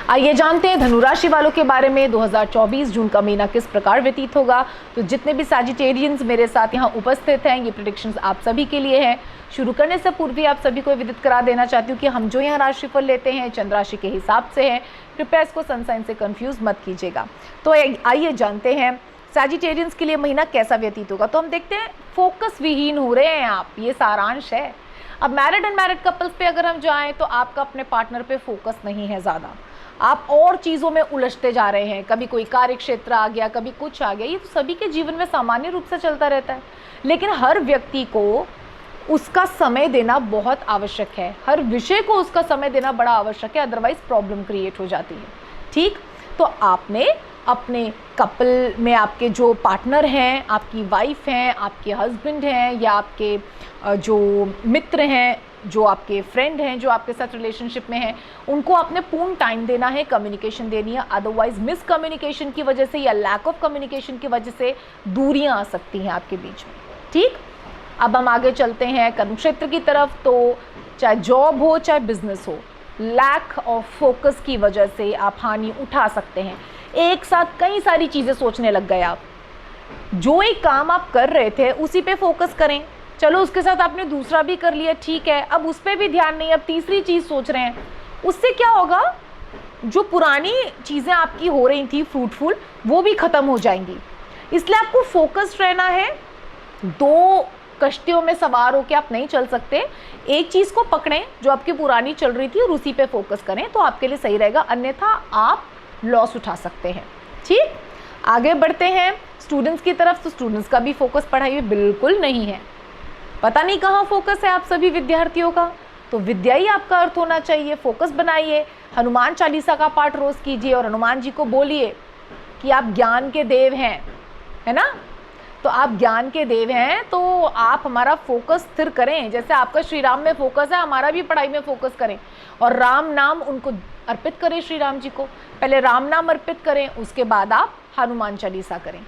आइए जानते हैं धनुराशि वालों के बारे में 2024 जून का महीना किस प्रकार व्यतीत होगा। तो जितने भी सैजिटेरियंस मेरे साथ यहाँ उपस्थित हैं, ये प्रेडिक्शंस आप सभी के लिए हैं। शुरू करने से पूर्व भी आप सभी को विदित करा देना चाहती हूँ कि हम जो यहाँ राशिफल लेते हैं चंद्र राशि के हिसाब से है, कृपया इसको सन साइन से कंफ्यूज मत कीजिएगा। तो आइए जानते हैं सैजिटेरियंस के लिए महीना कैसा व्यतीत होगा। तो हम देखते हैं फोकस विहीन हो रहे हैं आप, ये सारांश है। अब मैरिड अनमैरिड कपल्स पे अगर हम जाएं तो आपका अपने पार्टनर पे फोकस नहीं है ज़्यादा, आप और चीज़ों में उलझते जा रहे हैं। कभी कोई कार्य क्षेत्र आ गया, कभी कुछ आ गया, ये तो सभी के जीवन में सामान्य रूप से चलता रहता है। लेकिन हर व्यक्ति को उसका समय देना बहुत आवश्यक है, हर विषय को उसका समय देना बड़ा आवश्यक है, अदरवाइज प्रॉब्लम क्रिएट हो जाती है। ठीक, तो आपने अपने कपल में आपके जो पार्टनर हैं, आपकी वाइफ हैं, आपके हस्बैंड हैं, या आपके जो मित्र हैं, जो आपके फ्रेंड हैं, जो आपके साथ रिलेशनशिप में हैं, उनको आपने पूर्ण टाइम देना है, कम्युनिकेशन देनी है। अदरवाइज मिसकम्युनिकेशन की वजह से या लैक ऑफ कम्युनिकेशन की वजह से दूरियां आ सकती हैं आपके बीच में। ठीक, अब हम आगे चलते हैं कर्म क्षेत्र की तरफ। तो चाहे जॉब हो चाहे बिजनेस हो, लैक ऑफ फोकस की वजह से आप हानि उठा सकते हैं। एक साथ कई सारी चीज़ें सोचने लग गए आप, जो एक काम आप कर रहे थे उसी पे फोकस करें, चलो उसके साथ आपने दूसरा भी कर लिया, ठीक है, अब उस पर भी ध्यान नहीं, अब तीसरी चीज़ सोच रहे हैं। उससे क्या होगा, जो पुरानी चीज़ें आपकी हो रही थी फ्रूटफुल, वो भी ख़त्म हो जाएंगी। इसलिए आपको फोकस्ड रहना है। दो कश्तियों में सवार होकर आप नहीं चल सकते। एक चीज़ को पकड़ें जो आपकी पुरानी चल रही थी और उसी पे फोकस करें, तो आपके लिए सही रहेगा, अन्यथा आप लॉस उठा सकते हैं। ठीक, आगे बढ़ते हैं स्टूडेंट्स की तरफ। तो स्टूडेंट्स का भी फोकस पढ़ाई में बिल्कुल नहीं है, पता नहीं कहाँ फोकस है आप सभी विद्यार्थियों का। तो विद्या ही आपका अर्थ होना चाहिए, फोकस बनाइए। हनुमान चालीसा का पाठ रोज कीजिए और हनुमान जी को बोलिए कि आप ज्ञान के देव हैं, है ना। तो आप ज्ञान के देव हैं, तो आप हमारा फोकस स्थिर करें। जैसे आपका श्री राम में फोकस है, हमारा भी पढ़ाई में फोकस करें और राम नाम उनको अर्पित करें। श्री राम जी को पहले राम नाम अर्पित करें, उसके बाद आप हनुमान चालीसा करें,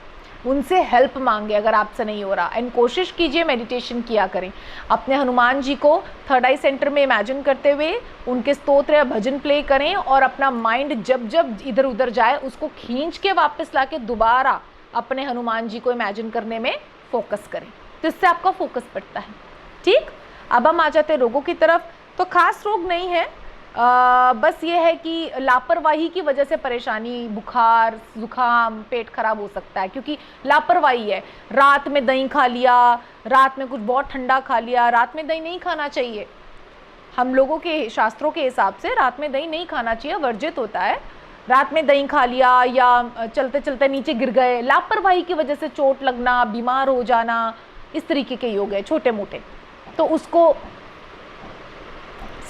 उनसे हेल्प मांगे अगर आपसे नहीं हो रहा। एंड कोशिश कीजिए मेडिटेशन किया करें, अपने हनुमान जी को थर्ड आई सेंटर में इमेजिन करते हुए उनके स्तोत्र या भजन प्ले करें और अपना माइंड जब जब इधर उधर जाए उसको खींच के वापस लाके दोबारा अपने हनुमान जी को इमेजिन करने में फोकस करें, तो इससे आपका फोकस बढ़ता है। ठीक, अब हम आ जाते हैं रोगों की तरफ। तो खास रोग नहीं है, बस ये है कि लापरवाही की वजह से परेशानी, बुखार, जुकाम, पेट खराब हो सकता है, क्योंकि लापरवाही है। रात में दही खा लिया, रात में कुछ बहुत ठंडा खा लिया। रात में दही नहीं खाना चाहिए, हम लोगों के शास्त्रों के हिसाब से रात में दही नहीं खाना चाहिए, वर्जित होता है। रात में दही खा लिया या चलते चलते नीचे गिर गए, लापरवाही की वजह से चोट लगना, बीमार हो जाना, इस तरीके के योग है छोटे मोटे। तो उसको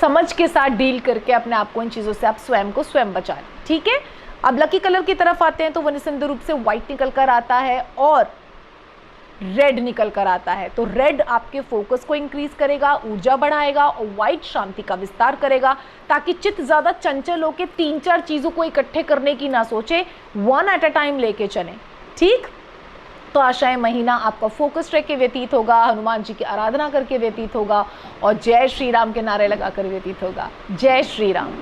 समझ के साथ डील करके अपने आप को इन चीज़ों से आप स्वयं को स्वयं बचाएं। ठीक है, अब लकी कलर की तरफ आते हैं। तो वो निसंदेह रूप से व्हाइट निकल कर आता है और रेड निकल कर आता है। तो रेड आपके फोकस को इंक्रीज करेगा, ऊर्जा बढ़ाएगा, और व्हाइट शांति का विस्तार करेगा, ताकि चित्त ज़्यादा चंचल होकर 3-4 चीज़ों को इकट्ठे करने की ना सोचे, वन एट अ टाइम लेके चलें। ठीक, तो आशा है महीना आपका फोकस रह के व्यतीत होगा, हनुमान जी की आराधना करके व्यतीत होगा और जय श्री राम के नारे लगाकर व्यतीत होगा। जय श्री राम।